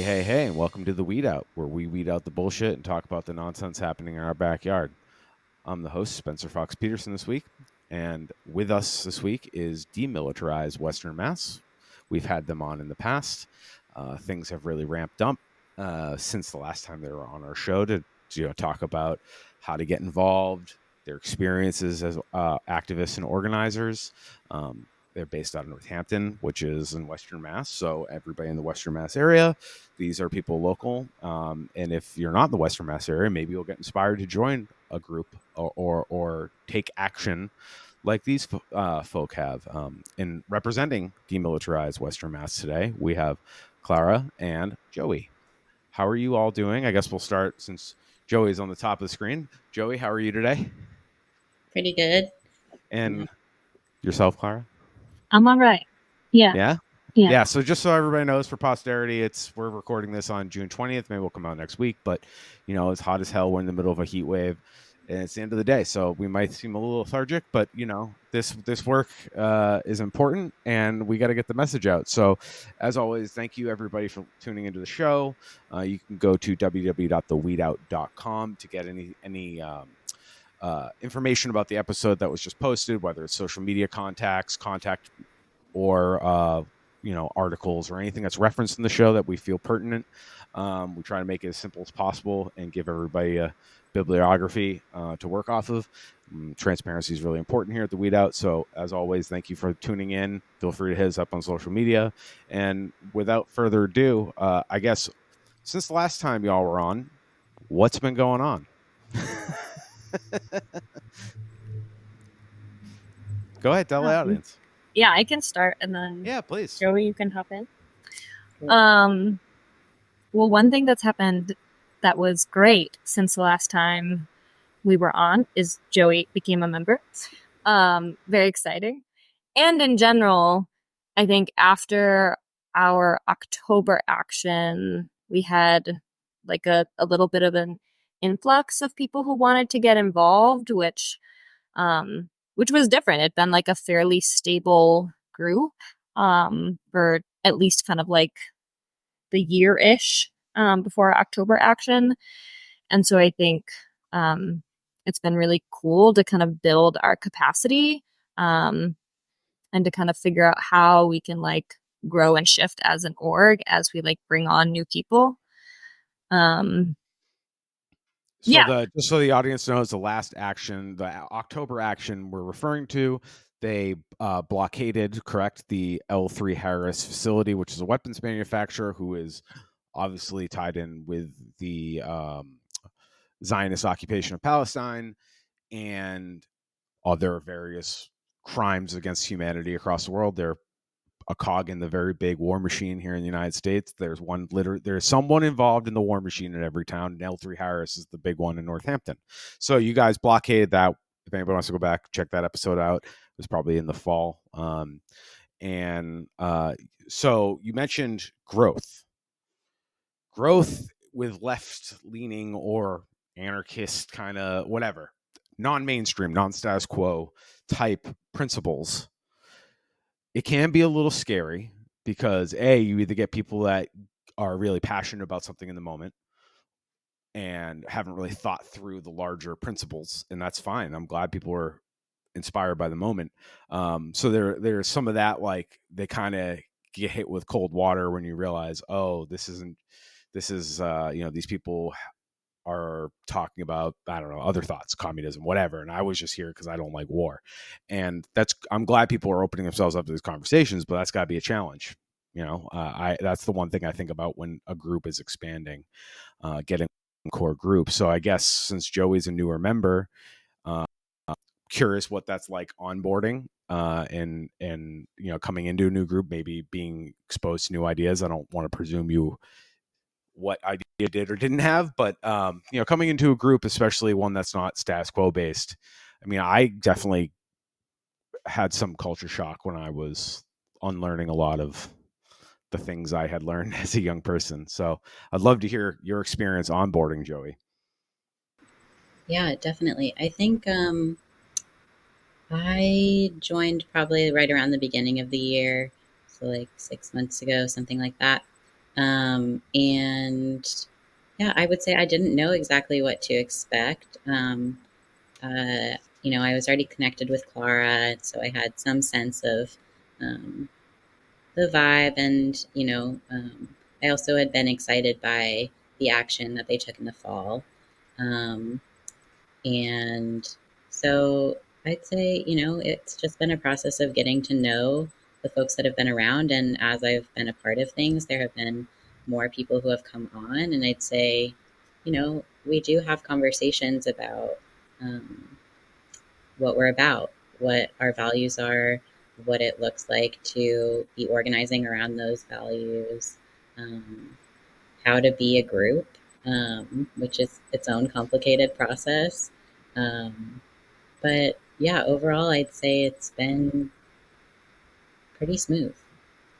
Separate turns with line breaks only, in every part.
Hey, and welcome to the Weed Out, where we weed out the bullshit and talk about the nonsense happening in our backyard. I'm the host, Spencer Fox Peterson, this week, and with us this week is Demilitarize Western Mass. We've had them on in the past. Things have really ramped up since the last time they were on our show to talk about how to get involved, their experiences as activists and organizers. They're based out of Northampton, which is in Western Mass. So everybody in the Western Mass area, these are people local. And if you're not in the Western Mass area, maybe you'll get inspired to join a group or take action like these folk have. In representing Demilitarize Western Mass today, we have Clara and Joey. How are you all doing? I guess we'll start since Joey's on the top of the screen. Joey, how are you today?
Pretty good.
And yourself, Clara?
I'm all right. Yeah.
So just so everybody knows, for posterity, we're recording this on June 20th. Maybe we'll come out next week, but it's hot as hell. We're in the middle of a heat wave, and it's the end of the day, so we might seem a little lethargic. But this work is important, and we got to get the message out. So, as always, thank you everybody for tuning into the show. You can go to www.theweedout.com to get any information about the episode that was just posted, whether it's social media contact or articles or anything that's referenced in the show that we feel pertinent. We try to make it as simple as possible and give everybody a bibliography to work off of. Transparency is really important here at the Weed Out. So as always, thank you for tuning in. Feel free to hit us up on social media. And without further ado, I guess since the last time y'all were on, what's been going on? Go ahead, tell the audience.
Yeah, I can start, and then
please,
Joey, you can hop in. Well, one thing that's happened that was great since the last time we were on is Joey became a member. Very exciting. And in general, I think after our October action, we had like a little bit of an influx of people who wanted to get involved, which was different. It'd been like a fairly stable group for at least kind of like the year-ish before October action. And so I think it's been really cool to kind of build our capacity and to kind of figure out how we can like grow and shift as an org as we like bring on new people.
Just so the audience knows, the last action, the October action we're referring to, they blockaded, the L3 Harris facility, which is a weapons manufacturer who is obviously tied in with the Zionist occupation of Palestine and other various crimes against humanity across the world. They're a cog in the very big war machine here in the United States. There's someone involved in the war machine in every town, and L3 Harris is the big one in Northampton. So you guys blockaded that. If anybody wants to go back, check that episode out. It was probably in the fall. So you mentioned growth with left-leaning or anarchist kind of whatever, non-mainstream, non-status quo type principles. It can be a little scary because you either get people that are really passionate about something in the moment and haven't really thought through the larger principles, and that's fine. I'm glad people are inspired by the moment. So there's some of that, like they kind of get hit with cold water when you realize, this is these people are talking about, I don't know, other thoughts, communism, whatever. And I was just here because I don't like war. And I'm glad people are opening themselves up to these conversations, but that's got to be a challenge. That's the one thing I think about when a group is expanding, getting a core group. So I guess since Joey's a newer member, curious what that's like onboarding and coming into a new group, maybe being exposed to new ideas. I don't want to presume what idea did or didn't have, but coming into a group, especially one that's not status quo based, I mean, I definitely had some culture shock when I was unlearning a lot of the things I had learned as a young person. So I'd love to hear your experience onboarding, Joey.
Yeah, definitely. I think I joined probably right around the beginning of the year, so like 6 months ago, something like that. And yeah, I would say I didn't know exactly what to expect. I was already connected with Clara, so I had some sense of um, the vibe, and I also had been excited by the action that they took in the fall, um, and so I'd say it's just been a process of getting to know the folks that have been around, and as I've been a part of things, there have been more people who have come on, and I'd say, we do have conversations about. What we're about, what our values are, what it looks like to be organizing around those values, um, how to be a group, which is its own complicated process. But yeah, overall, I'd say it's been pretty smooth.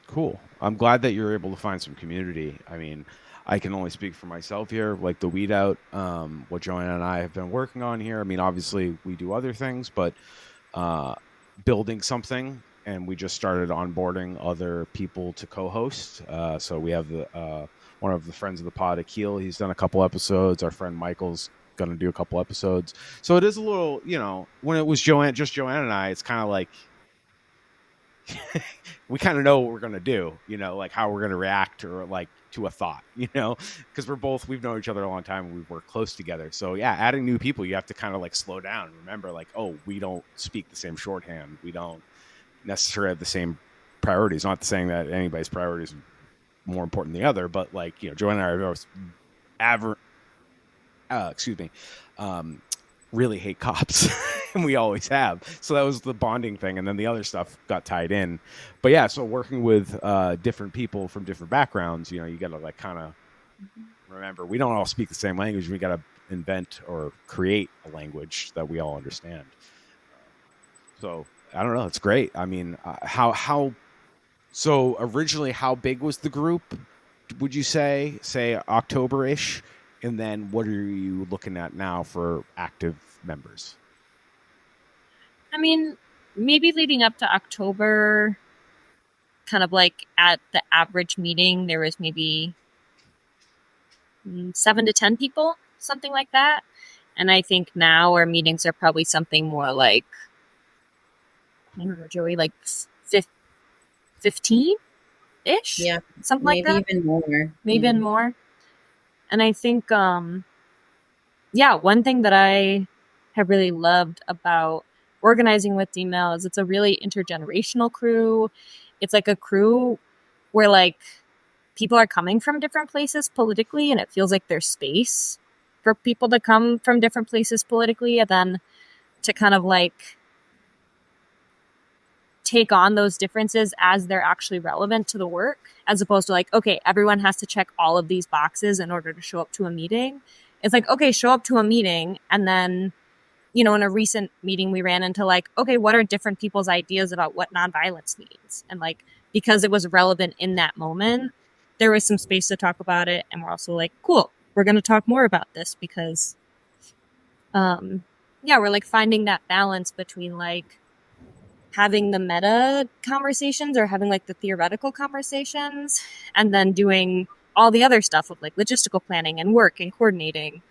Cool. I'm glad that you're able to find some community. I mean, I can only speak for myself here, like the weed out, what Joanna and I have been working on here. I mean, obviously we do other things, but building something, and we just started onboarding other people to co-host. So we have the one of the friends of the pod, Akil. He's done a couple episodes. Our friend Michael's going to do a couple episodes. So it is a little, when it was just Joanna and I, it's kind of like we kind of know what we're going to do, like how we're going to react or like to a thought, because we've known each other a long time and we've worked close together. So yeah, adding new people, you have to kind of like slow down. Remember, like, oh, we don't speak the same shorthand. We don't necessarily have the same priorities. Not saying that anybody's priorities are more important than the other, but like, Joanna and I are really hate cops and we always have. So that was the bonding thing. And then the other stuff got tied in. But yeah, so working with different people from different backgrounds, you got to like kind of remember, we don't all speak the same language. We got to invent or create a language that we all understand. So I don't know. It's great. I mean, so originally, how big was the group? Would you say October-ish? And then what are you looking at now for active members?
I mean, maybe leading up to October, kind of like at the average meeting, there was maybe 7 to 10 people, something like that. And I think now our meetings are probably something more like, I don't know, Joey, like 15-ish?
Yeah,
something like that.
Maybe even more.
Maybe even more. And I think, one thing that I have really loved about organizing with Demil is it's a really intergenerational crew. It's like a crew where like people are coming from different places politically, and it feels like there's space for people to come from different places politically, and then to kind of like take on those differences as they're actually relevant to the work, as opposed to like, okay, everyone has to check all of these boxes in order to show up to a meeting. It's like, okay, show up to a meeting, and then, in a recent meeting we ran into like, okay, what are different people's ideas about what nonviolence means? And like, because it was relevant in that moment, there was some space to talk about it. And we're also like, cool, we're going to talk more about this because, we're like finding that balance between like having the meta conversations or having like the theoretical conversations, and then doing all the other stuff with like logistical planning and work and coordinating.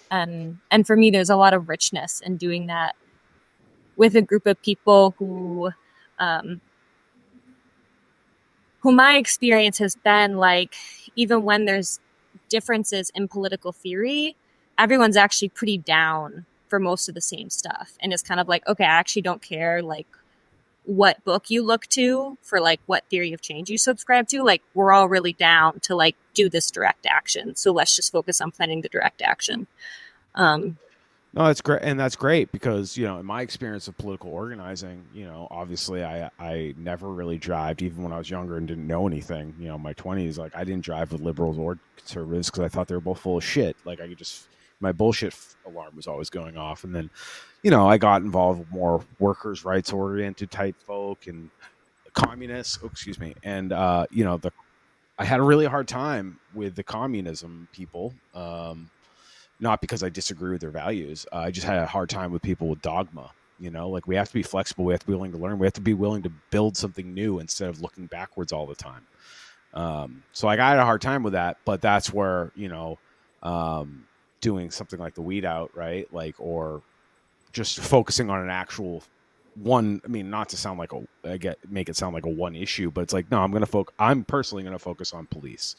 And for me, there's a lot of richness in doing that with a group of people who my experience has been like, even when there's differences in political theory, everyone's actually pretty down for most of the same stuff. And it's kind of like, okay, I actually don't care like what book you look to for like what theory of change you subscribe to. Like, we're all really down to like do this direct action. So let's just focus on planning the direct action.
No, that's great. And that's great because, in my experience of political organizing, obviously I never really jived, even when I was younger and didn't know anything, in my 20s. Like, I didn't jive with liberals or conservatives because I thought they were both full of shit. Like, my bullshit alarm was always going off. And then, I got involved with more workers' rights oriented type folk and communists. Oh, excuse me. And, I had a really hard time with the communism people. Not because I disagree with their values. I just had a hard time with people with dogma. Like, we have to be flexible. We have to be willing to learn. We have to be willing to build something new instead of looking backwards all the time. So like I had a hard time with that, but that's where, doing something like the weed out, right? Like, or just focusing on an actual one. I mean, not to sound like make it sound like a one issue, but it's like, no, I'm personally going to focus on police.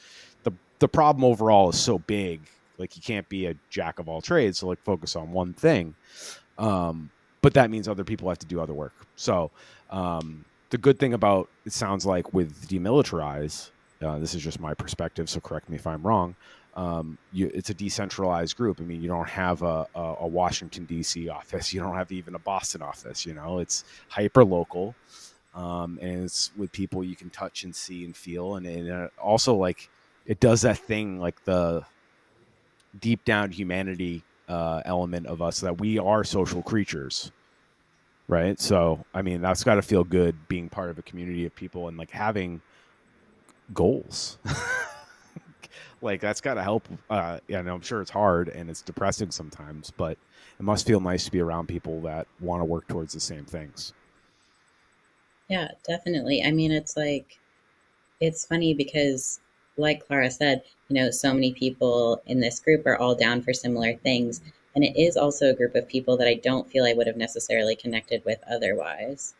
The problem overall is so big. Like you can't be a jack of all trades. So like focus on one thing. But that means other people have to do other work. So, the good thing about it sounds like with Demilitarize, this is just my perspective, so correct me if I'm wrong. It's a decentralized group. I mean, you don't have a Washington D.C. office. You don't have even a Boston office. It's hyper local, and it's with people you can touch and see and feel, and also like it does that thing like the deep down humanity element of us that we are social creatures. Right. So, I mean, that's got to feel good being part of a community of people and like having goals. Like that's got to help. I'm sure it's hard and it's depressing sometimes, but it must feel nice to be around people that want to work towards the same things.
Yeah, definitely. I mean, it's funny because, like Clara said, so many people in this group are all down for similar things. And it is also a group of people that I don't feel I would have necessarily connected with otherwise,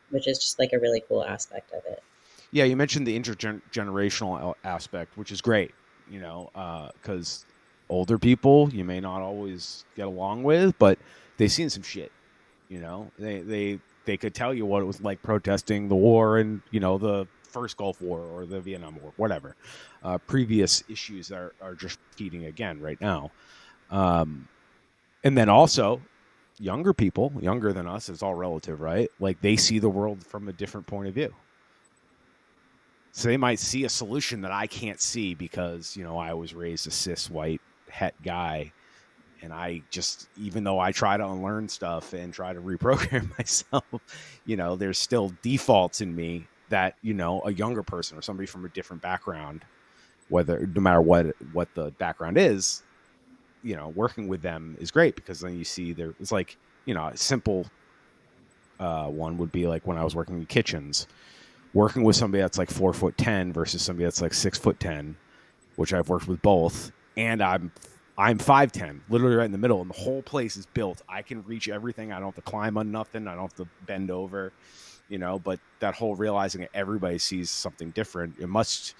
which is just like a really cool aspect of it.
Yeah, you mentioned the intergenerational aspect, which is great, because older people you may not always get along with, but they've seen some shit. They could tell you what it was like protesting the war and the first Gulf War or the Vietnam War, whatever. Previous issues are just repeating again right now. And then also younger people, younger than us, it's all relative, right? Like they see the world from a different point of view. So they might see a solution that I can't see because, I was raised a cis white het guy. And I just, even though I try to unlearn stuff and try to reprogram myself, there's still defaults in me that, a younger person or somebody from a different background, no matter what the background is, working with them is great because then you see it's like, a simple one would be like when I was working in kitchens, working with somebody that's like 4'10" versus somebody that's like 6'10", which I've worked with both, and I'm 5'10", literally right in the middle, and the whole place is built. I can reach everything. I don't have to climb on nothing. I don't have to bend over, but that whole realizing that everybody sees something different, it must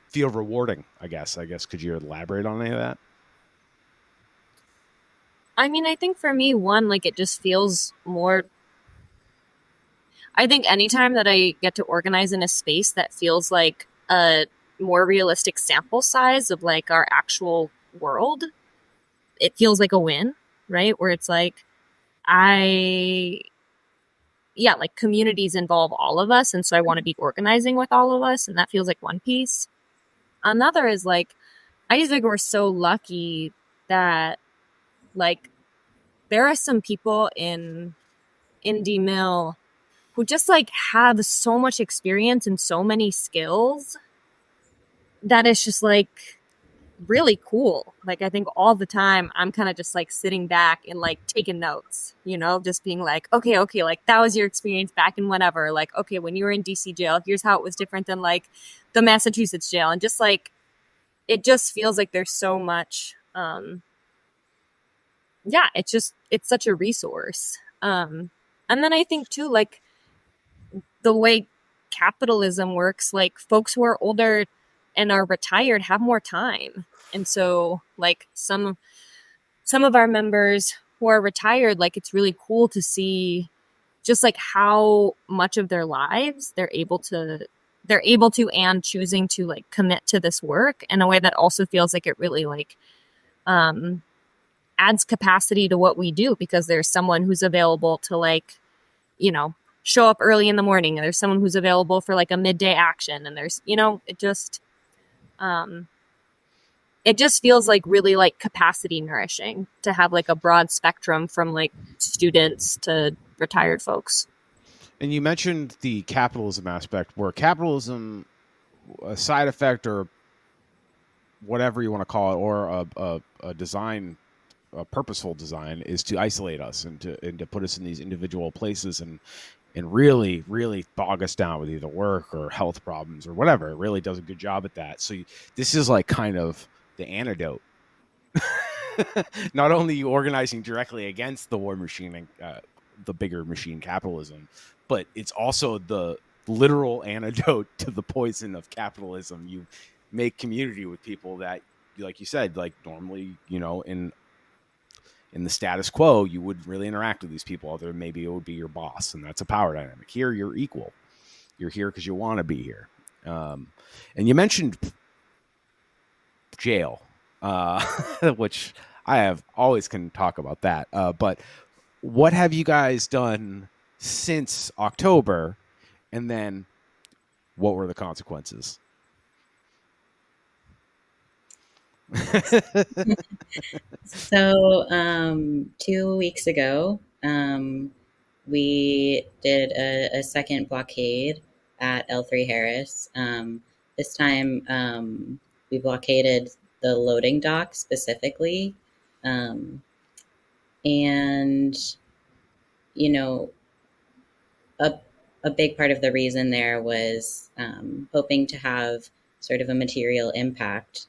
feel rewarding, I guess. Could you elaborate on any of that?
I mean, I think for me, one, like it just feels more. I think anytime that I get to organize in a space that feels like a more realistic sample size of like our actual world, it feels like a win, right? Where it's like, like communities involve all of us. And so I want to be organizing with all of us. And that feels like one piece. Another is like, I just think we're so lucky that like there are some people in D-Mill who just like have so much experience and so many skills that it's just like really cool. Like I think all the time I'm kind of just like sitting back and like taking notes, just being like, okay, like that was your experience back in whatever. Like, okay, when you were in DC jail, here's how it was different than like the Massachusetts jail. And just like, it just feels like there's so much, it's such a resource. And then I think too, like the way capitalism works, like folks who are older and are retired have more time. And so like some of our members who are retired, like it's really cool to see just like how much of their lives they're able to and choosing to like commit to this work in a way that also feels like it really like adds capacity to what we do, because there's someone who's available to like, show up early in the morning, and there's someone who's available for like a midday action, and there's, it just feels like really like capacity nourishing to have like a broad spectrum from like students to retired folks.
And you mentioned the capitalism aspect, where capitalism, a side effect or whatever you want to call it, or a design, a purposeful design, is to isolate us and to put us in these individual places and and really, really bog us down with either work or health problems or whatever. It really does a good job at that. So this is like kind of the antidote. Not only you organizing directly against the war machine and the bigger machine capitalism, but it's also the literal antidote to the poison of capitalism. You make community with people that, like you said, like normally, in the status quo, you wouldn't really interact with these people, other than maybe it would be your boss, and that's a power dynamic. Here, you're equal. You're here because you want to be here. And you mentioned jail, which I have always can talk about that. But what have you guys done since October, and then what were the consequences?
So 2 weeks ago, we did a second blockade at L3 Harris. This time, we blockaded the loading dock specifically. And, you know, a, a big part of the reason there was hoping to have sort of a material impact,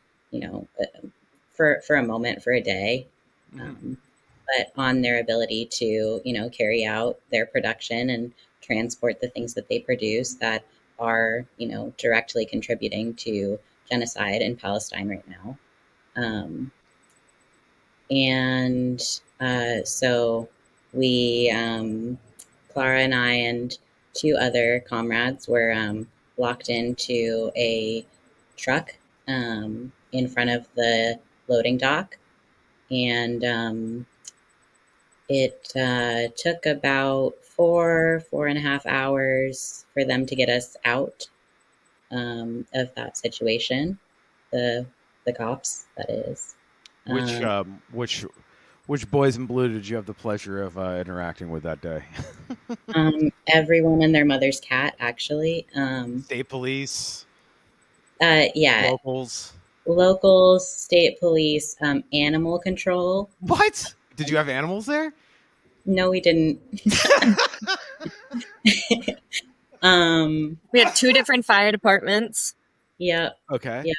for a moment, for a day. But on their ability to, carry out their production and transport the things that they produce that are, directly contributing to genocide in Palestine right now. And so we, Clara and I and two other comrades were locked into a truck in front of the loading dock. And it took about 4.5 hours for them to get us out of that situation. The cops, that is.
Which boys in blue did you have the pleasure of interacting with that day?
Everyone and their mother's cat, actually.
State police,
Yeah, locals, state police, animal control.
What? Did you have animals there?
No, we didn't.
We had 2 different fire departments.
Yeah.
Okay.
Yeah.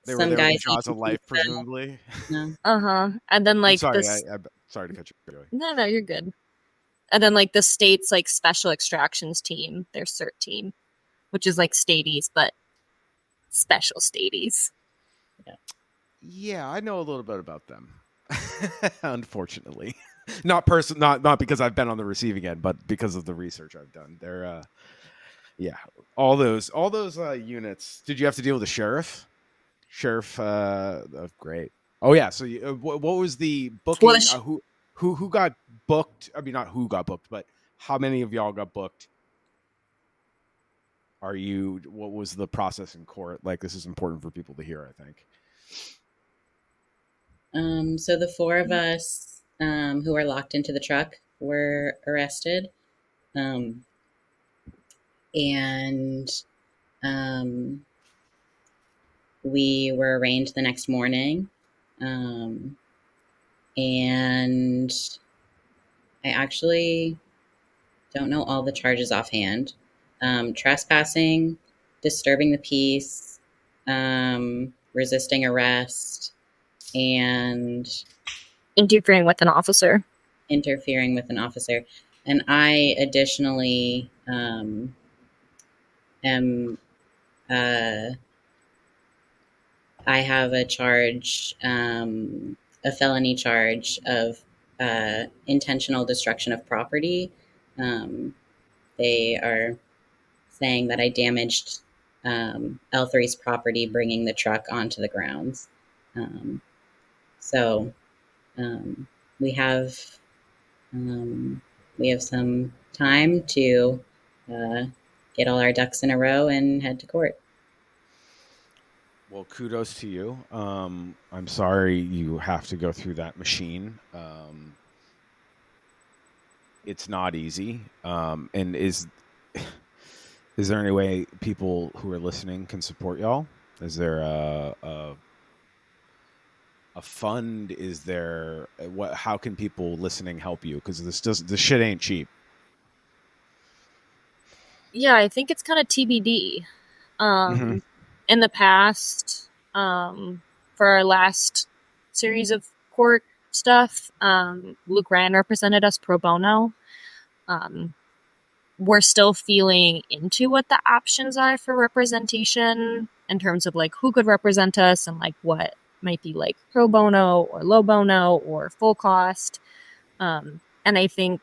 They were there with jaws of life, presumably.
No.
And then like
I'm sorry to cut you.
No, you're good. And then like the state's like special extractions team, their CERT team, which is like staties, but special staties.
Yeah, I know a little bit about them. Unfortunately, not because I've been on the receiving end, but because of the research I've done. They're all those units. Did you have to deal with the sheriff? Great. Oh yeah. So what was the booking? Who got booked? I mean, not who got booked, but how many of y'all got booked? What was the process in court? Like, this is important for people to hear, I think.
So the 4 of us who were locked into the truck were arrested. And we were arraigned the next morning. And I actually don't know all the charges offhand. Trespassing, disturbing the peace, resisting arrest, and
interfering with an officer.
And I additionally am I have a charge, a felony charge of intentional destruction of property. They are saying that I damaged L3's property, bringing the truck onto the grounds. So we have some time to get all our ducks in a row and head to court.
Well, kudos to you. I'm sorry you have to go through that machine. It's not easy. And is there any way people who are listening can support y'all? Is there a fund? Is there how can people listening help you? Because this shit ain't cheap.
Yeah, I think it's kind of TBD.
Mm-hmm.
In the past, for our last series of court stuff, Luke Ryan represented us pro bono. We're still feeling into what the options are for representation in terms of like who could represent us and like what might be like pro bono or low bono or full cost. And I think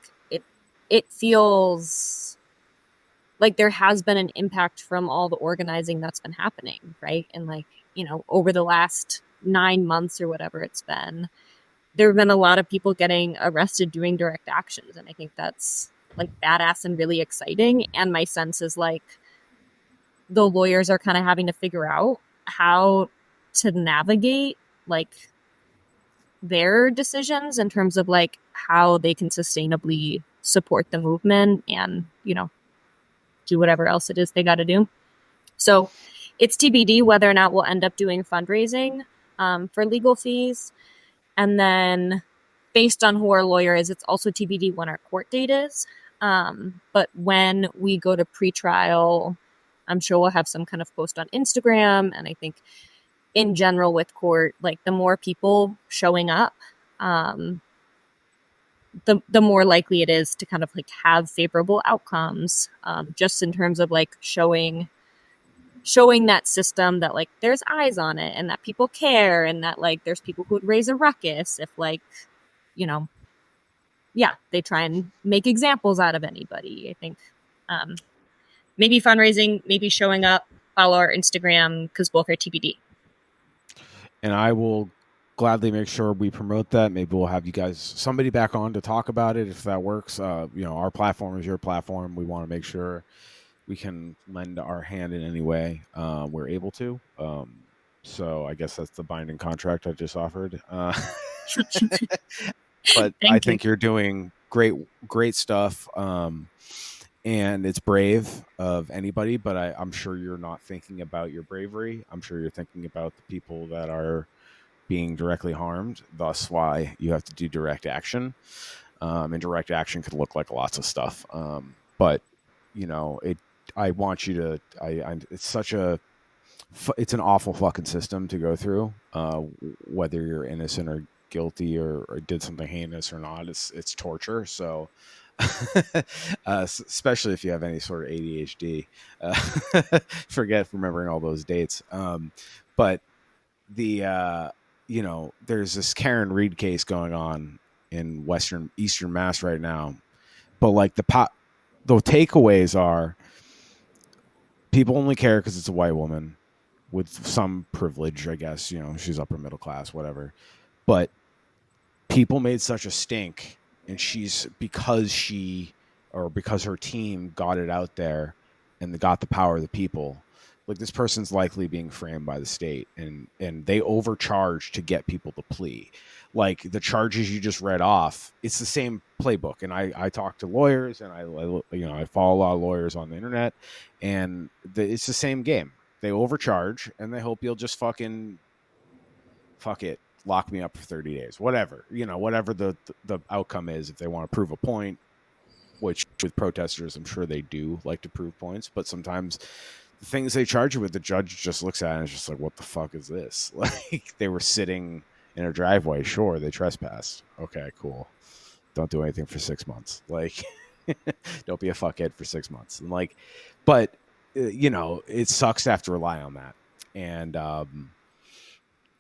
it feels like there has been an impact from all the organizing that's been happening, right? And like, over the last 9 months or whatever it's been, there have been a lot of people getting arrested doing direct actions. And I think that's like badass and really exciting. And my sense is like the lawyers are kind of having to figure out how to navigate like their decisions in terms of like how they can sustainably support the movement and, do whatever else it is they got to do. So it's TBD whether or not we'll end up doing fundraising for legal fees. And then based on who our lawyer is, it's also TBD when our court date is. But when we go to pretrial, I'm sure we'll have some kind of post on Instagram. And I think in general with court, like the more people showing up, the more likely it is to kind of like have favorable outcomes, just in terms of like showing that system that like there's eyes on it and that people care and that like there's people who would raise a ruckus if like, they try and make examples out of anybody. I think maybe fundraising, maybe showing up, follow our Instagram because both are TBD.
And I will gladly make sure we promote that. Maybe we'll have you guys, somebody back on to talk about it if that works. Our platform is your platform. We want to make sure we can lend our hand in any way we're able to. So I guess that's the binding contract I just offered. But I think you're doing great stuff. And it's brave of anybody, but I'm sure you're not thinking about your bravery. I'm sure you're thinking about the people that are being directly harmed. Thus why you have to do direct action. And direct action could look like lots of stuff. But I want you to, it's an awful fucking system to go through, whether you're innocent or guilty or did something heinous or not. It's torture. So especially if you have any sort of ADHD, forget remembering all those dates. But the there's this Karen Reed case going on in Eastern Mass right now, but like the takeaways are people only care because it's a white woman with some privilege, I guess. She's upper middle class, whatever. But people made such a stink, and because her team got it out there and got the power of the people. Like, this person's likely being framed by the state, and they overcharge to get people to plea. Like the charges you just read off, it's the same playbook. And I talk to lawyers, and I follow a lot of lawyers on the internet, and it's the same game. They overcharge, and they hope you'll just fuck it, lock me up for 30 days, whatever the outcome is. If they want to prove a point, which with protesters, I'm sure they do like to prove points, but sometimes the things they charge you with, the judge just looks at it and is just like, what the fuck is this? Like, they were sitting in a driveway. Sure, they trespassed. Okay, cool. Don't do anything for 6 months. Like, don't be a fuckhead for 6 months. And like, but it sucks to have to rely on that. And,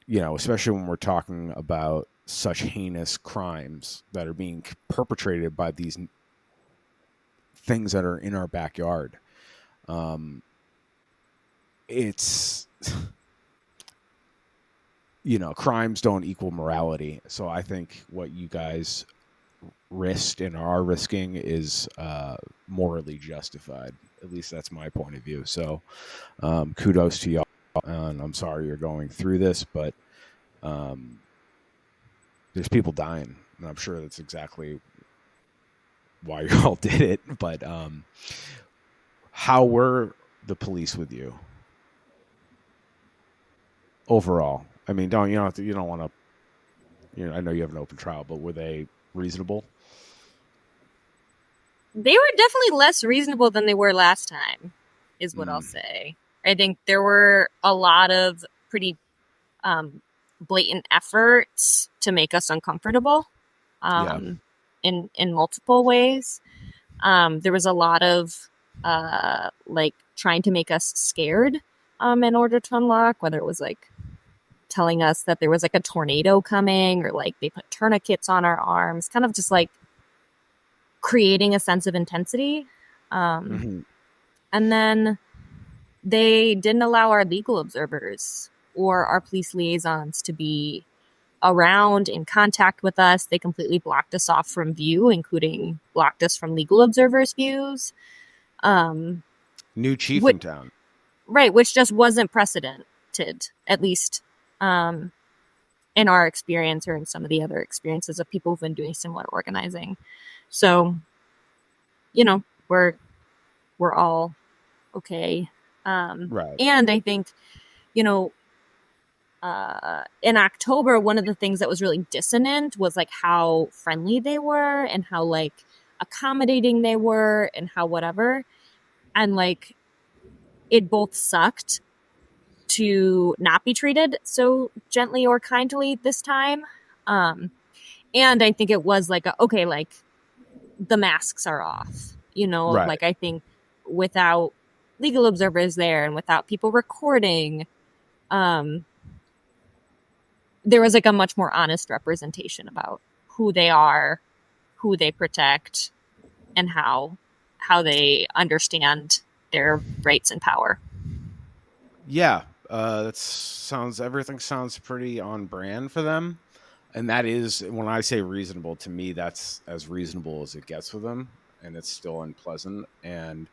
especially when we're talking about such heinous crimes that are being perpetrated by these things that are in our backyard. It's crimes don't equal morality. So I think what you guys risked and are risking is morally justified. At least that's my point of view. So kudos to y'all. And I'm sorry you're going through this, but there's people dying, and I'm sure that's exactly why you all did it. But how were the police with you overall? I mean, you don't want to, I know you have an open trial, but were they reasonable?
they were definitely less reasonable than they were last time, is what I'll say. I think there were a lot of pretty blatant efforts to make us uncomfortable in multiple ways. There was a lot of like trying to make us scared in order to unlock, whether it was like telling us that there was like a tornado coming, or like they put tourniquets on our arms, kind of just like creating a sense of intensity. And then they didn't allow our legal observers or our police liaisons to be around in contact with us. They completely blocked us off from view, including blocked us from legal observers' views.
New chief in town.
Right, which just wasn't precedented, at least in our experience or in some of the other experiences of people who've been doing similar organizing. So, you know, we're all okay.
Right.
And I think, you know, in October, one of the things that was really dissonant was like how friendly they were and how like accommodating they were and how whatever. And like it both sucked to not be treated so gently or kindly this time. And I think it was like, okay, like the masks are off, you know,
right.
Like I think without legal observers there and without people recording, there was like a much more honest representation about who they are, who they protect, and how they understand their rights and power.
Yeah, everything sounds pretty on brand for them. And that is, when I say reasonable, to me, that's as reasonable as it gets with them. And it's still unpleasant. And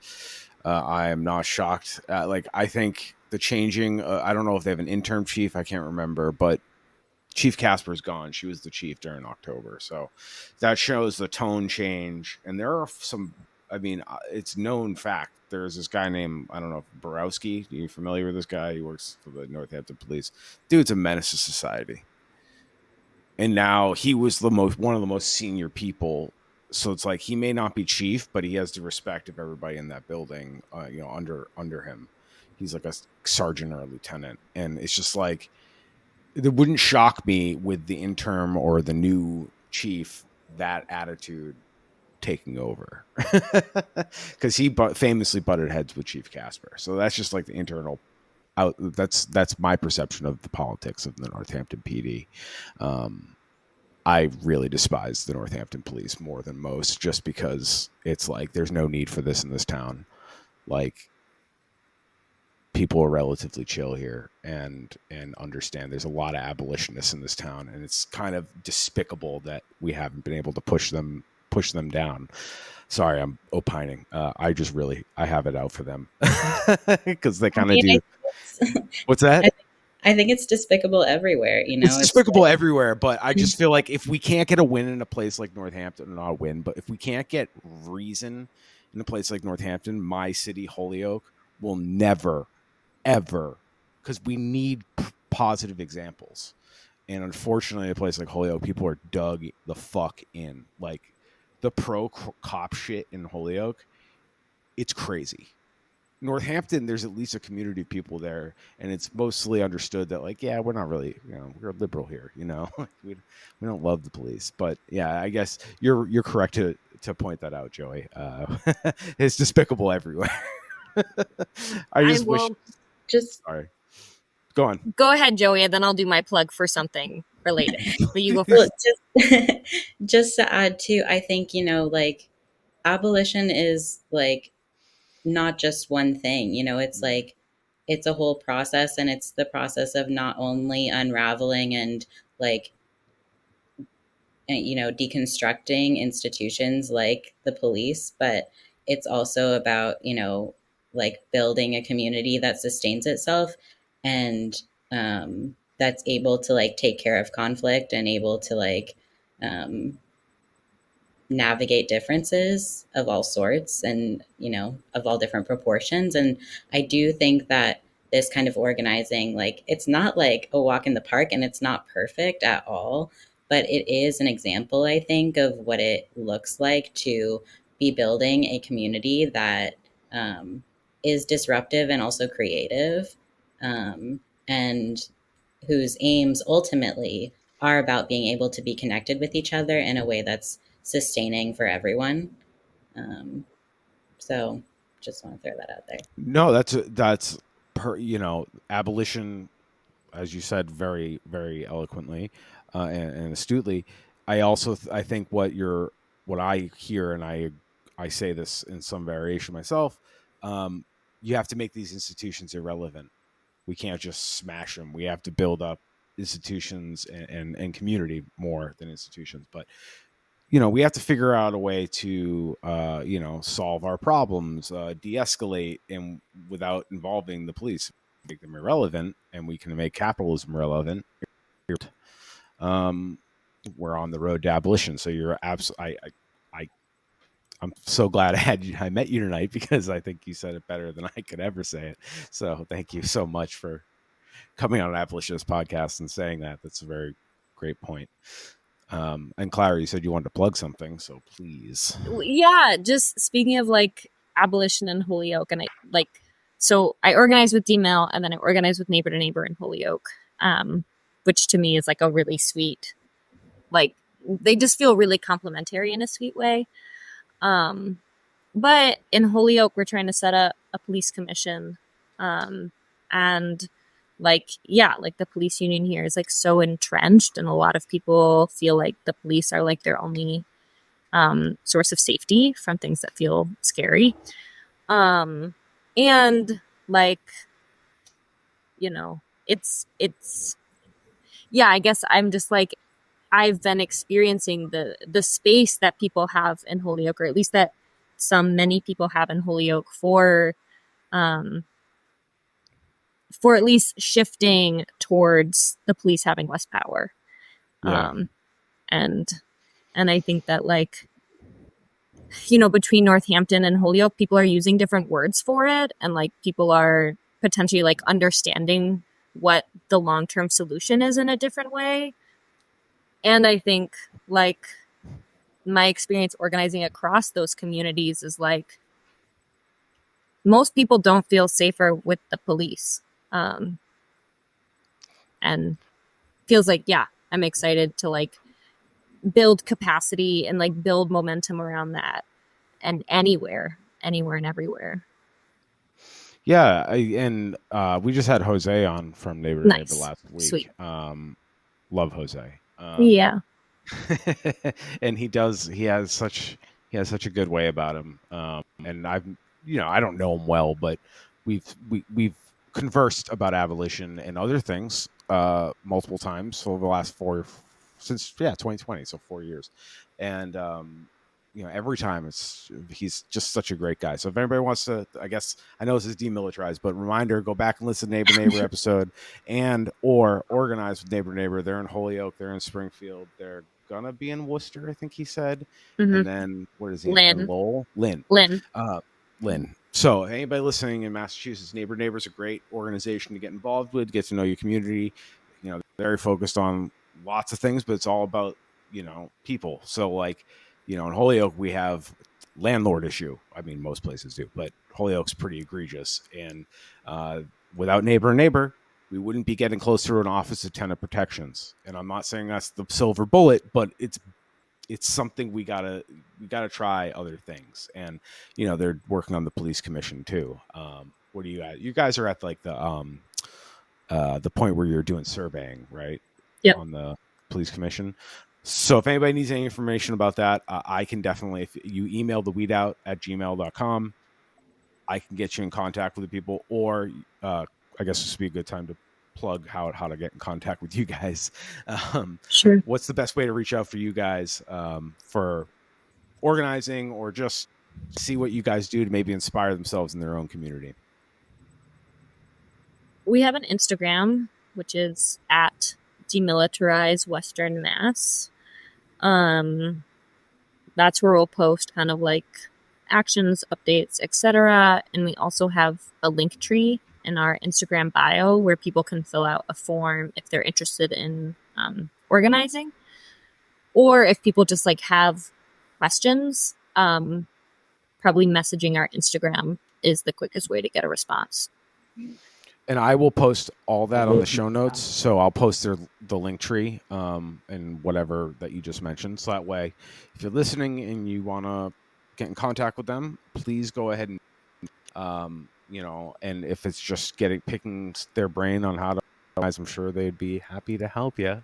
I am not shocked. Like, I think the changing, I don't know if they have an interim chief. I can't remember. But Chief Casper's gone. She was the chief during October. So that shows the tone change. And there are some, I mean, it's known fact. There's this guy named, I don't know, Borowski. Are you familiar with this guy? He works for the Northampton police. Dude's a menace to society. And now he was one of the most senior people. So it's like he may not be chief, but he has the respect of everybody in that building, you know, under him. He's like a sergeant or a lieutenant. And it's just like, it wouldn't shock me with the interim or the new chief, that attitude taking over. Because he famously butted heads with Chief Casper. So that's just like the internal that's my perception of the politics of the Northampton PD. I really despise the Northampton police more than most, just because it's like there's no need for this in this town. Like, people are relatively chill here and understand there's a lot of abolitionists in this town, and it's kind of despicable that we haven't been able to push them down. Sorry, I'm opining. I have it out for them because they kind of do. What's that?
I think it's despicable everywhere. You know,
it's despicable everywhere. But I just feel like if we can't get a win in a place like Northampton, not a win, but if we can't get reason in a place like Northampton, my city, Holyoke, will never, ever, because we need positive examples. And unfortunately, a place like Holyoke, people are dug the fuck in. Like, the pro-cop shit in Holyoke, it's crazy. Northampton, there's at least a community of people there, and it's mostly understood that, like, yeah, we're not really, you know, we're liberal here, you know, we don't love the police. But yeah, I guess you're correct to point that out, Joey. It's despicable everywhere. Sorry. Go on.
Go ahead, Joey, and then I'll do my plug for something related. But you go
first.
Well,
just to add to, I think, you know, like, abolition is like not just one thing, you know, it's like, it's a whole process, and it's the process of not only unraveling and like, you know, deconstructing institutions like the police, but it's also about, you know, like building a community that sustains itself and that's able to like take care of conflict and able to like navigate differences of all sorts and, you know, of all different proportions. And I do think that this kind of organizing, like, it's not like a walk in the park, and it's not perfect at all, but it is an example, I think, of what it looks like to be building a community that is disruptive and also creative, and whose aims ultimately are about being able to be connected with each other in a way that's sustaining for everyone. So just want to throw that out there.
No, that's abolition, as you said very very eloquently and astutely. I also I think what I hear, and I say this in some variation myself, you have to make these institutions irrelevant. We can't just smash them. We have to build up institutions and community more than institutions. But we have to figure out a way to solve our problems, de-escalate, and without involving the police, make them irrelevant, and we can make capitalism relevant. We're on the road to abolition. So you're absolutely. I'm so glad I met you tonight, because I think you said it better than I could ever say it. So thank you so much for coming on an abolitionist podcast and saying that. That's a very great point. And Clara, you said you wanted to plug something, so please.
Yeah, just speaking of like abolition in Holyoke, and so I organized with Demil, and then I organized with Neighbor to Neighbor in Holyoke, which to me is like a really sweet, like they just feel really complementary in a sweet way. But in Holyoke, we're trying to set up a police commission, and the police union here is like so entrenched, and a lot of people feel like the police are like their only source of safety from things that feel scary. And like, it's I guess I'm just like, I've been experiencing the space that people have in Holyoke, or at least that many people have in Holyoke for at least shifting towards the police having less power.
Yeah.
And I think that between Northampton and Holyoke, people are using different words for it, and like people are potentially like understanding what the long-term solution is in a different way. And I think like my experience organizing across those communities is like most people don't feel safer with the police. And feels like, I'm excited to like build capacity and like build momentum around that, and anywhere and everywhere.
Yeah. And we just had Jose on from Neighbor to Neighbor last week.
Sweet.
Love Jose.
Yeah.
And he has such a good way about him. And I don't know him well, but we've conversed about abolition and other things multiple times over the last since 2020, so 4 years. And every time he's just such a great guy. So if anybody wants to, I guess I know this is demilitarized, but reminder, go back and listen to Neighbor episode, and or organize with Neighbor. They're in Holyoke, they're in Springfield, they're gonna be in Worcester, I think he said. Mm-hmm. And then what is he?
Lynn.
Lynn. So anybody listening in Massachusetts, Neighbor is a great organization to get involved with, get to know your community. Very focused on lots of things, but it's all about people. So like in Holyoke we have landlord issue. I mean, most places do, but Holyoke's pretty egregious. And without Neighbor, we wouldn't be getting close to an office of tenant protections. And I'm not saying that's the silver bullet, but it's something we gotta try other things. And they're working on the police commission too. What are you at? You guys are at like the point where you're doing surveying, right?
Yep.
On the police commission. So if anybody needs any information about that, I can definitely, if you email theweedout@gmail.com, I can get you in contact with the people. Or I guess this would be a good time to plug how to get in contact with you guys.
Sure.
What's the best way to reach out for you guys for organizing, or just see what you guys do to maybe inspire themselves in their own community?
We have an Instagram, which is at Demilitarize Western Mass. That's where we'll post kind of like actions, updates, etc. And we also have a link tree in our Instagram bio where people can fill out a form if they're interested in organizing, or if people just like have questions. probably messaging our Instagram is the quickest way to get a response.
And I will post all that on the show notes. So I'll post the link tree and whatever that you just mentioned. So that way, if you're listening and you want to get in contact with them, please go ahead and, and if it's just picking their brain on how to organize, I'm sure they'd be happy to help you.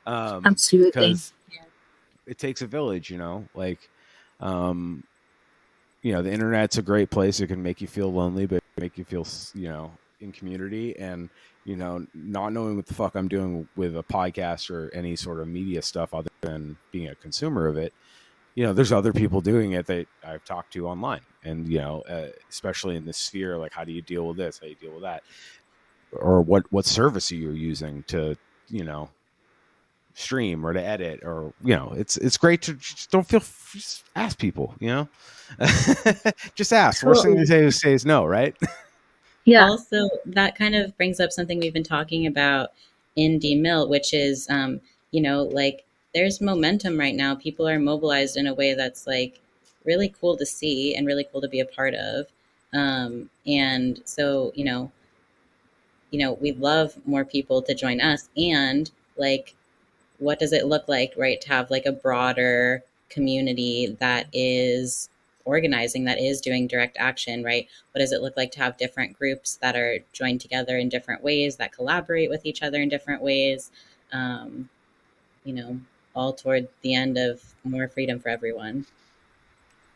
Absolutely.
Because it takes a village, the internet's a great place. It can make you feel lonely, but make you feel, in community. And, not knowing what the fuck I'm doing with a podcast or any sort of media stuff other than being a consumer of it, there's other people doing it that I've talked to online. And, especially in this sphere, like, how do you deal with this? How do you deal with that? Or what service are you using to, stream or to edit, or it's great to just don't feel, just ask people, just ask. Worst thing they say is no, right?
Yeah.
Also, that kind of brings up something we've been talking about in Demil, which is like, there's momentum right now. People are mobilized in a way that's like really cool to see and really cool to be a part of. And so we'd love more people to join us. And like, what does it look like, right, to have like a broader community that is organizing, that is doing direct action, right? What does it look like to have different groups that are joined together in different ways, that collaborate with each other in different ways, all toward the end of more freedom for everyone.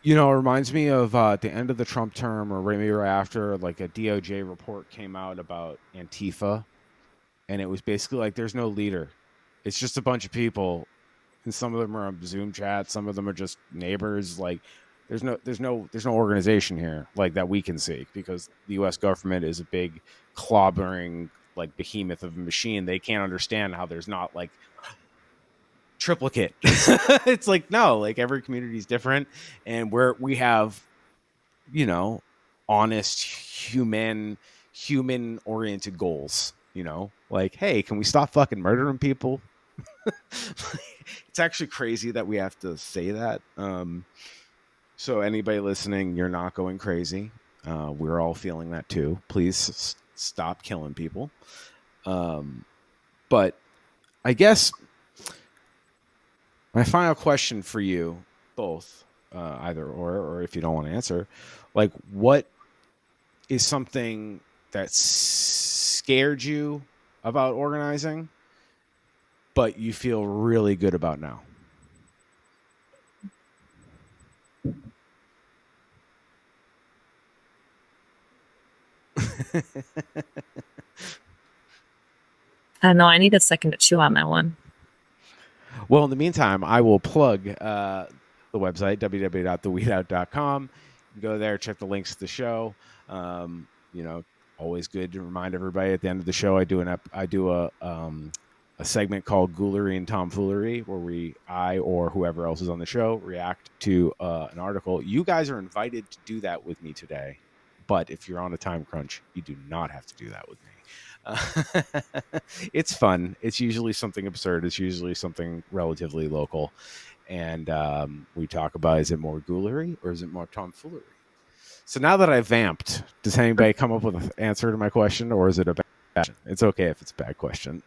It reminds me of at the end of the Trump term, or maybe right after, like a DOJ report came out about Antifa. And it was basically like, there's no leader. It's just a bunch of people. And some of them are on Zoom chat. Some of them are just neighbors. Like, there's no organization here, like, that we can see, because the U.S. government is a big clobbering, like, behemoth of a machine. They can't understand how there's not, like, triplicate. It's like, no, like, every community is different, and we have, honest, human oriented goals. Like, hey, can we stop fucking murdering people? It's actually crazy that we have to say that. So anybody listening, you're not going crazy. We're all feeling that too. Please stop killing people. But I guess my final question for you both, either or if you don't want to answer, like, what is something that scared you about organizing, but you feel really good about now?
I don't know. I need a second to chew on that one.
Well, in the meantime, I will plug the website, www.theweedout.com. Go there, check the links to the show. Always good to remind everybody at the end of the show, I do a segment called Ghoulery and Tomfoolery, where I or whoever else is on the show react to an article. You guys are invited to do that with me today, but if you're on a time crunch, you do not have to do that with me. It's fun. It's usually something absurd. It's usually something relatively local, and we talk about, is it more ghoulery or is it more tomfoolery? So now that I've vamped, does anybody come up with an answer to my question, or is it a bad question? It's okay if it's a bad question.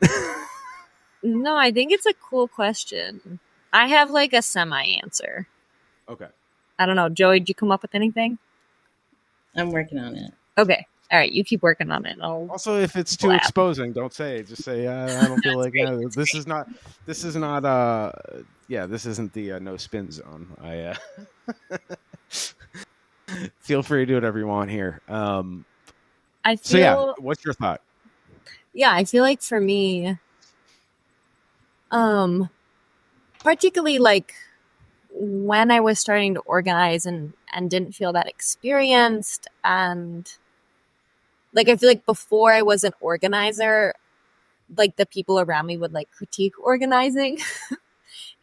No, I think it's a cool question. I have like a semi-answer.
Okay.
I don't know. Joey, did you come up with anything?
I'm working on it.
Okay. All right. You keep working on it.
Also, if it's too exposing, don't say it. Just say, I don't feel like this is not this isn't the no spin zone. I feel free to do whatever you want here. What's your thought?
Yeah, I feel like for me, particularly like when I was starting to organize and didn't feel that experienced, and like, I feel like before I was an organizer, like the people around me would like critique organizing.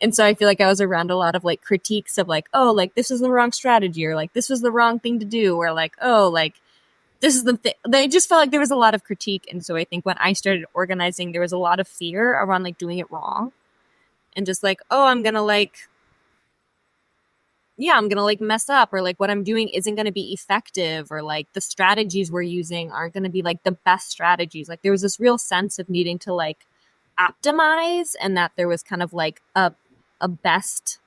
And so I feel like I was around a lot of like critiques of like, oh, like this is the wrong strategy, or like this was the wrong thing to do, or like, oh, like this is the thing. They just felt like there was a lot of critique. And so I think when I started organizing, there was a lot of fear around like doing it wrong. And just like, oh, I'm going to like yeah, I'm gonna like mess up, or like what I'm doing isn't gonna be effective, or like the strategies we're using aren't gonna be like the best strategies. Like there was this real sense of needing to like optimize, and that there was kind of like a best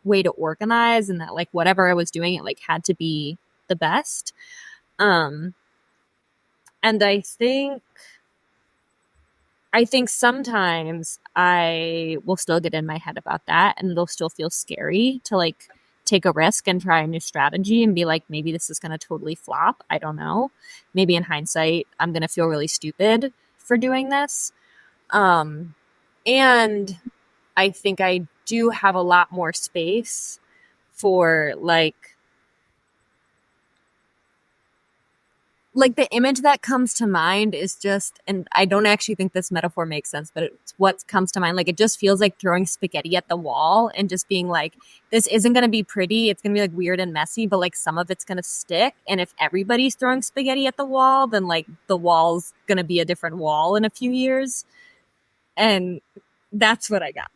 way to organize, and that like whatever I was doing, it like had to be the best. Um and I think sometimes I will still get in my head about that, and it'll still feel scary to like take a risk and try a new strategy and be like, maybe this is going to totally flop. I don't know. Maybe in hindsight, I'm going to feel really stupid for doing this. And I think I do have a lot more space for like the image that comes to mind is just, and I don't actually think this metaphor makes sense, but it's what comes to mind. Like it just feels like throwing spaghetti at the wall and just being like, this isn't going to be pretty. It's going to be like weird and messy, but like some of it's going to stick. And if everybody's throwing spaghetti at the wall, then like the wall's going to be a different wall in a few years. And that's what I got.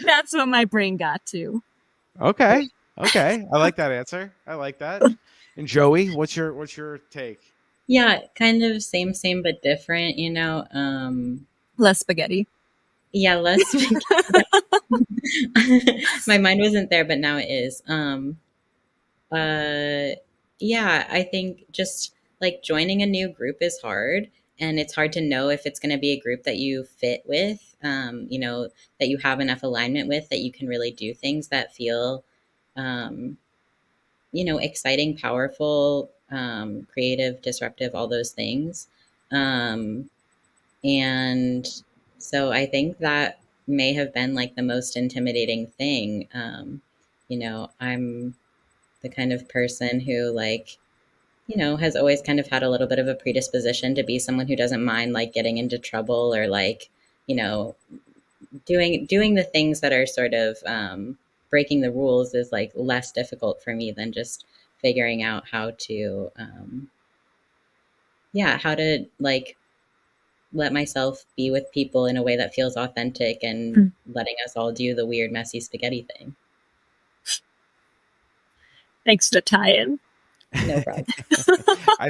That's what my brain got to.
Okay. I like that answer. I like that. And Joey, what's your take?
Yeah, kind of same, but different,
Less spaghetti.
Yeah, less spaghetti. My mind wasn't there, but now it is. Yeah, I think just like joining a new group is hard, and it's hard to know if it's going to be a group that you fit with, that you have enough alignment with, that you can really do things that feel, um, exciting, powerful, creative, disruptive, all those things. Um, and so I think that may have been like the most intimidating thing. I'm the kind of person who has always kind of had a little bit of a predisposition to be someone who doesn't mind like getting into trouble, or like, you know, doing the things that are sort of breaking the rules is like less difficult for me than just figuring out how to how to like let myself be with people in a way that feels authentic, and letting us all do the weird messy spaghetti thing.
Thanks for the tie-in.
No problem.
I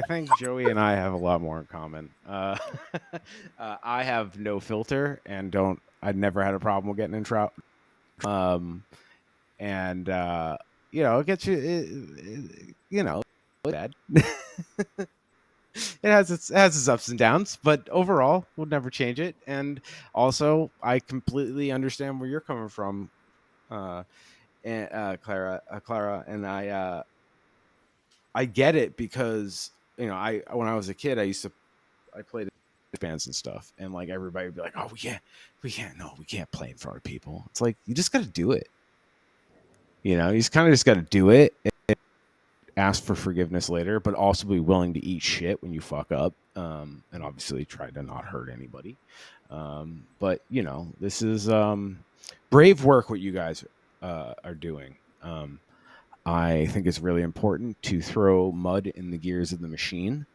think Joey and I have a lot more in common. I have no filter and I'd never had a problem with getting in trouble. And it gets you, bad. It has its ups and downs, but overall, would never change it. And also, I completely understand where you're coming from, Clara, and I get it, because when I was a kid, I played bands and stuff, and like everybody would be like, "Oh, we can't play in front of people." It's like, you just got to do it. You just kind of just got to do it. And ask for forgiveness later, but also be willing to eat shit when you fuck up, and obviously try to not hurt anybody. But this is brave work what you guys are doing. I think it's really important to throw mud in the gears of the machine.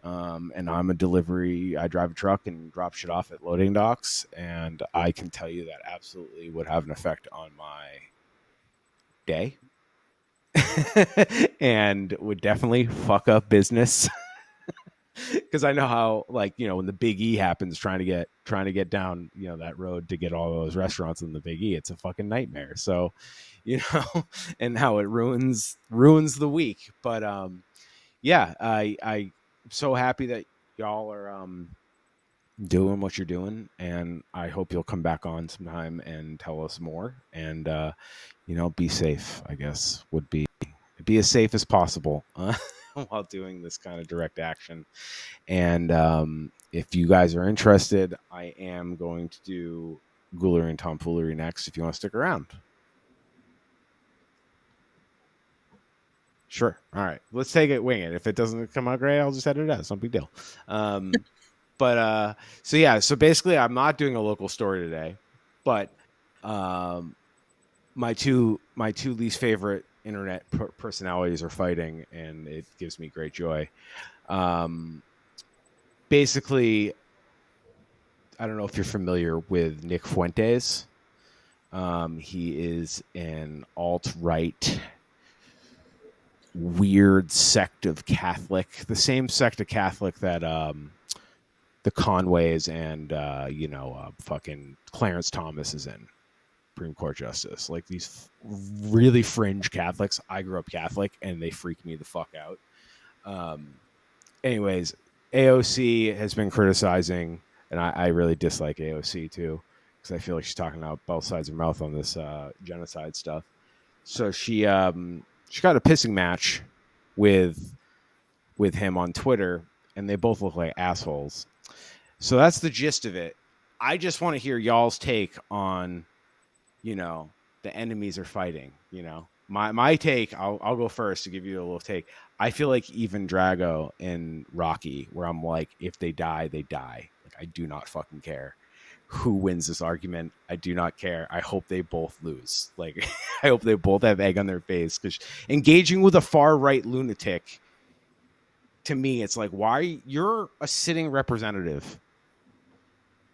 And I drive a truck and drop shit off at loading docks, and I can tell you that absolutely would have an effect on my day. And would definitely fuck up business. Because I know how, like, when the Big E happens, trying to get down, that road to get all those restaurants in the Big E, it's a fucking nightmare. So, and how it ruins the week. But yeah, I'm so happy that y'all are doing what you're doing, and I hope you'll come back on sometime and tell us more. And be safe, I guess, would be as safe as possible while doing this kind of direct action. And if you guys are interested, I am going to do ghoulery and tomfoolery next, if you want to stick around. Sure. All right. Let's take it, wing it. If it doesn't come out great, I'll just edit it out. It's no big deal. So basically, I'm not doing a local story today, but my two least favorite internet personalities are fighting, and it gives me great joy. Basically, I don't know if you're familiar with Nick Fuentes. He is an alt-right weird sect of Catholic, the same sect of Catholic that the Conways and fucking Clarence Thomas is in, Supreme Court Justice. Like these really fringe Catholics. I grew up Catholic and they freak me the fuck out. Anyways, AOC has been criticizing, and I really dislike AOC too, because I feel like she's talking out both sides of her mouth on this genocide stuff. So she got a pissing match with him on Twitter, and they both look like assholes. So that's the gist of it. I just want to hear y'all's take on, the enemies are fighting. My take. I'll go first to give you a little take. I feel like even Drago in Rocky, where I'm like, if they die, they die. Like I do not fucking care who wins this argument. I do not care. I hope they both lose. Like I hope they both have egg on their face, because engaging with a far right lunatic, to me, it's like, why you're a sitting representative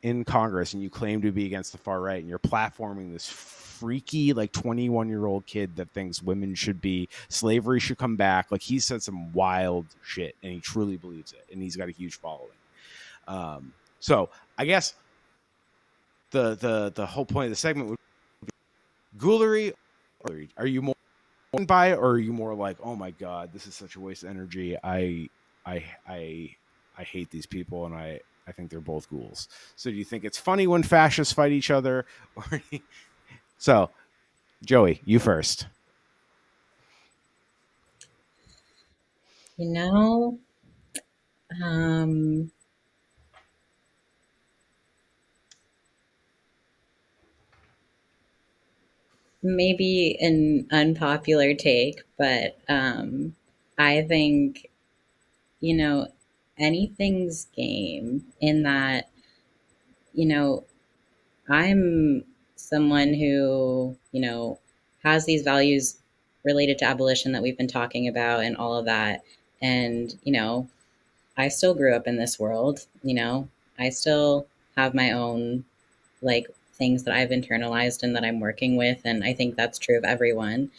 in Congress and you claim to be against the far right, and you're platforming this freaky like 21-year-old kid that thinks women should be, slavery should come back. Like he said some wild shit and he truly believes it, and he's got a huge following. So I guess the whole point of the segment would be ghoulery. Are you more by it, or are you more like, oh my god, this is such a waste of energy, I hate these people, and I think they're both ghouls? So do you think it's funny when fascists fight each other? So, Joey, you first.
Maybe an unpopular take, but I think, anything's game in that, I'm someone who, has these values related to abolition that we've been talking about and all of that. And, I still grew up in this world, I still have my own like things that I've internalized and that I'm working with. And I think that's true of everyone.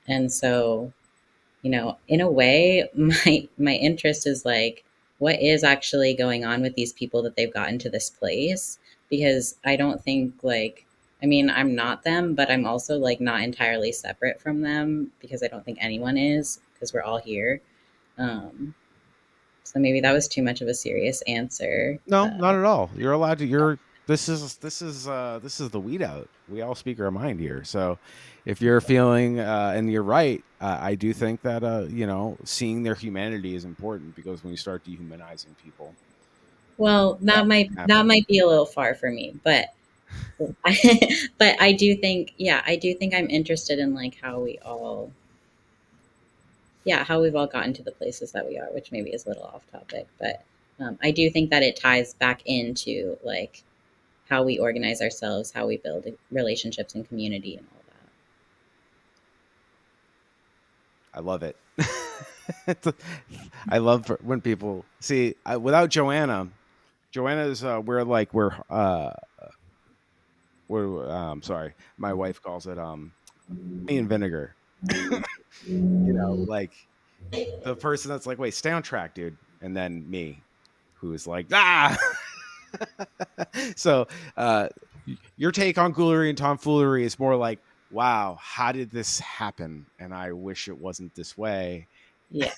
And so, in a way, my interest is like, what is actually going on with these people that they've gotten to this place? Because I don't think I'm not them, but I'm also like not entirely separate from them, because I don't think anyone is, because we're all here. So maybe that was too much of a serious answer.
No, not at all. You're allowed to. This is the weed out. We all speak our mind here. So if you're feeling, and you're right, I do think that seeing their humanity is important, because when you start dehumanizing people,
well, that might be a little far for me, but I do think, I'm interested in like how we've all gotten to the places that we are, which maybe is a little off topic, but I do think that it ties back into like how we organize ourselves, how we build relationships and community and all
that. I love it. I love when people see, without Joanna's we're sorry, my wife calls it me and vinegar. Like the person that's like, wait, stay on track, dude, and then me, who is like, ah. So your take on ghoulery and tomfoolery is more like, wow, how did this happen? And I wish it wasn't this way.
Yeah.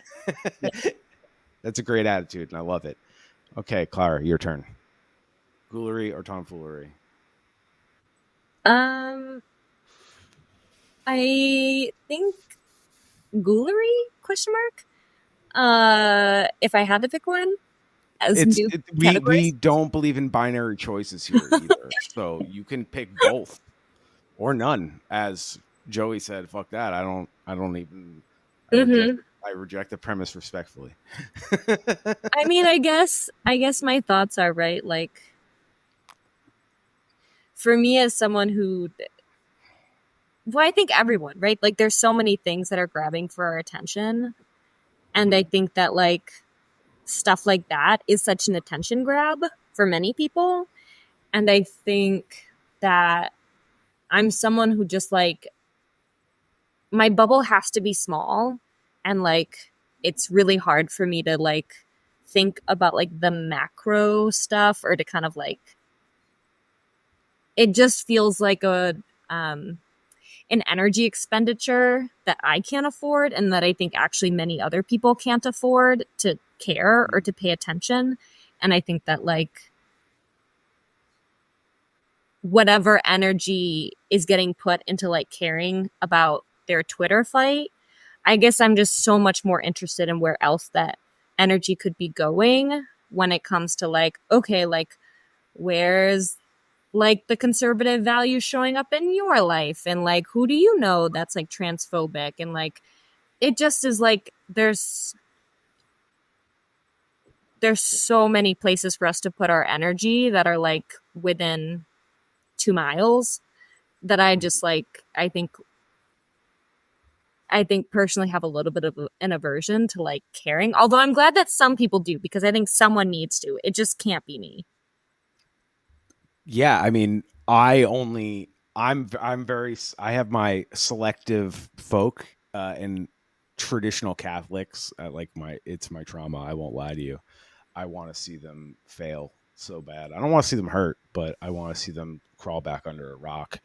That's a great attitude, and I love it. Okay, Clara, your turn. Ghoulery or tomfoolery?
I think ghoulery, ? If I had to pick one,
we don't believe in binary choices here either. So you can pick both or none. As Joey said, fuck that. I don't even. I reject the premise respectfully.
I mean, I guess my thoughts are right. Like, for me, as someone who, I think everyone, right? Like, there's so many things that are grabbing for our attention. And I think that, like, stuff like that is such an attention grab for many people. And I think that I'm someone who just like, my bubble has to be small, and like it's really hard for me to like think about like the macro stuff, or to kind of like, it just feels like a an energy expenditure that I can't afford, and that I think actually many other people can't afford to care or to pay attention. And I think that like whatever energy is getting put into like caring about their Twitter fight, I guess I'm just so much more interested in where else that energy could be going when it comes to like, okay, like where's like the conservative values showing up in your life, and like who do you know that's like transphobic, and like it just is like there's so many places for us to put our energy that are like within 2 miles, that I just like I think personally have a little bit of an aversion to like caring, although I'm glad that some people do, because I think someone needs to. It just can't be me.
Yeah, I mean, I'm very, I have my selective folk and traditional Catholics. Like it's my trauma. I won't lie to you. I want to see them fail so bad. I don't want to see them hurt, but I want to see them crawl back under a rock.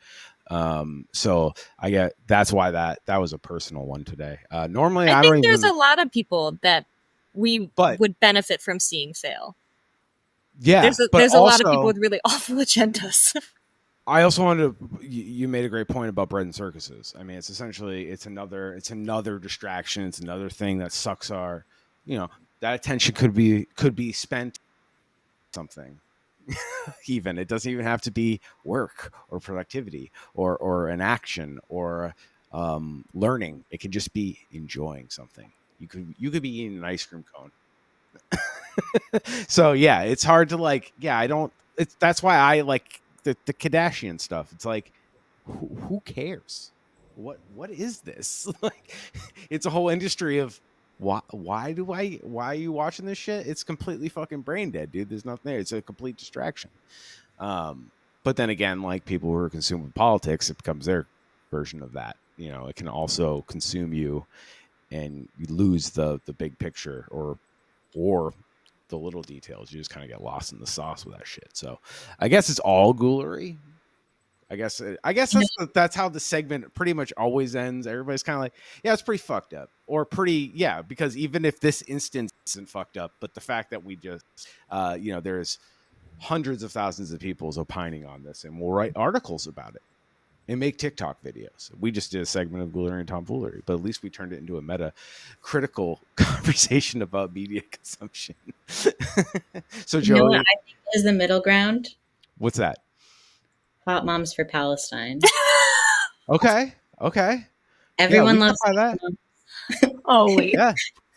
So I get, that's why that was a personal one today. Normally
I
I
think
don't
there's
even,
a lot of people that we
but
would benefit from seeing fail.
yeah, but
There's a lot of people
also
with really awful agendas.
I also wanted to. You made a great point about bread and circuses. I mean, it's essentially it's another distraction. It's another thing that sucks our, that attention could be spent on something. Even it doesn't even have to be work or productivity or an action or learning. It can just be enjoying something. You could be eating an ice cream cone. So yeah, it's hard to like. Yeah, I don't. It's that's why I like the Kardashian stuff. It's like, who cares? What is this? Like, it's a whole industry of why are you watching this shit? It's completely fucking brain dead, dude. There's nothing there. It's a complete distraction. But then again, like people who are consumed with politics, it becomes their version of that. It can also consume you, and you lose the big picture or the little details. You just kind of get lost in the sauce with that shit. So I guess it's all ghoulery. I guess that's how the segment pretty much always ends. Everybody's kind of like, yeah, it's pretty fucked up, or pretty, yeah, because even if this instance isn't fucked up, but the fact that we just, there's hundreds of thousands of people opining on this, and we'll write articles about it and make TikTok videos. We just did a segment of ghoulery and tomfoolery, but at least we turned it into a meta critical conversation about media consumption. So
You know what
Joey,
I think is the middle ground?
what's that?
Hot moms for Palestine.
Okay. Yeah, we
Everyone
can
loves
buy that.
Oh wait.
Yeah.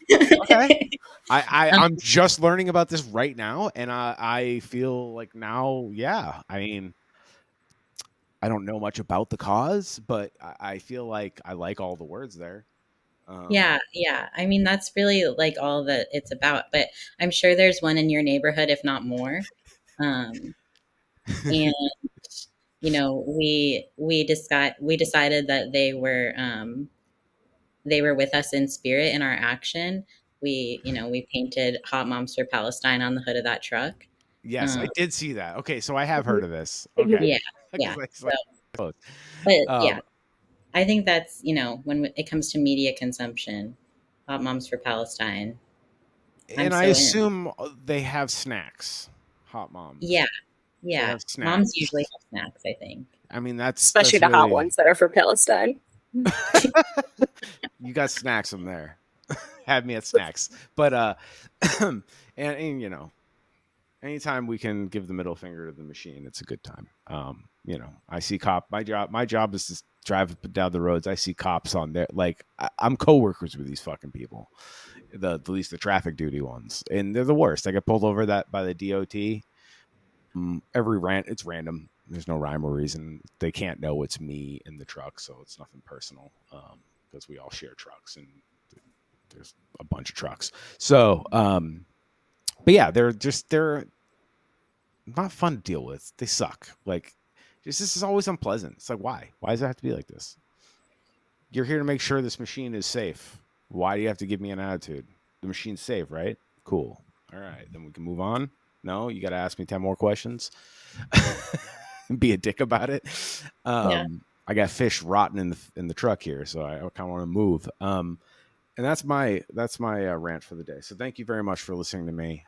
Okay.
Um,
I'm just learning about this right now, and I feel like now, yeah. I mean, I don't know much about the cause, but I feel like I like all the words there.
yeah, yeah. I mean, that's really like all that it's about. But I'm sure there's one in your neighborhood, if not more. Um, and we decided that they were with us in spirit in our action. We painted "Hot Moms for Palestine" on the hood of that truck.
Yes, I
Um,
did see that. Okay, so I have heard of this. Okay,
yeah, yeah.
because I
So,
saw both.
but yeah,
Um,
I think that's when it comes to media consumption, "Hot Moms for Palestine." I'm
and I
so in.
assume they have snacks. Hot
Yeah,
moms. They
yeah.
have
Moms
snacks.
usually have snacks, I think.
I mean, that's
Especially the hot
really,
ones that are for Palestine.
you got snacks in there. Had me at snacks, but and anytime we can give the middle finger to the machine, it's a good time. I see my job is to drive up and down the roads. I see cops on there. Like I'm coworkers with these fucking people, at least the traffic duty ones, and they're the worst. I get pulled over that by the DOT. It's random. There's no rhyme or reason. They can't know it's me in the truck, so it's nothing personal. Because we all share trucks, and there's a bunch of trucks. So, but yeah, they're not fun to deal with. They suck. Like, Just this is always unpleasant. It's like, why? Why does it have to be like this? You're here to make sure this machine is safe. Why do you have to give me an attitude? The machine's safe, right? Cool. All right, then we can move on. No, you got to ask me 10 more questions and be a dick about it.
Yeah.
I got fish rotting in the truck here, so I kind of want to move. And that's my rant for the day. So thank you very much for listening to me.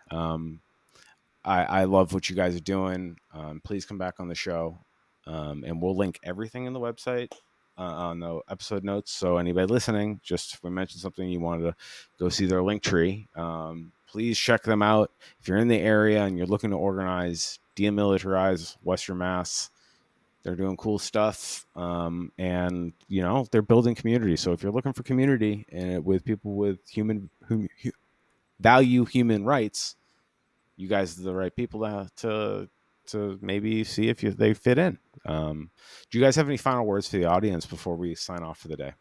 I love what you guys are doing. Please come back on the show, and we'll link everything in the website on the episode notes. So anybody listening, just if we mentioned something you wanted to go see their link tree, please check them out. If you're in the area and you're looking to organize Demilitarize Western Mass, they're doing cool stuff, and they're building community. So if you're looking for community and with people with who value human rights, you guys are the right people to maybe see if they fit in. Do you guys have any final words for the audience before we sign off for the day?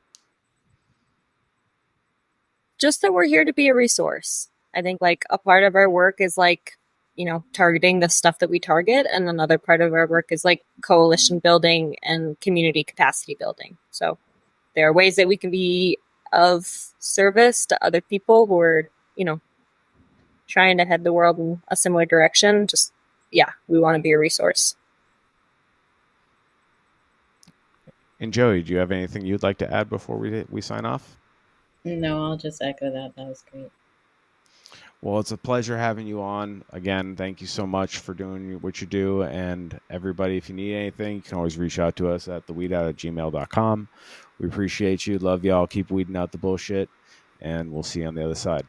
Just that we're here to be a resource. I think like a part of our work is like, targeting the stuff that we target. And another part of our work is like coalition building and community capacity building. So there are ways that we can be of service to other people who are, trying to head the world in a similar direction. Just, we want to be a resource.
And Joey, do you have anything you'd like to add before we sign off?
No, I'll just echo that. That was great.
Well, it's a pleasure having you on. Again, thank you so much for doing what you do. And everybody, if you need anything, you can always reach out to us at theweedout@gmail.com. We appreciate you. Love y'all. Keep weeding out the bullshit. And we'll see you on the other side.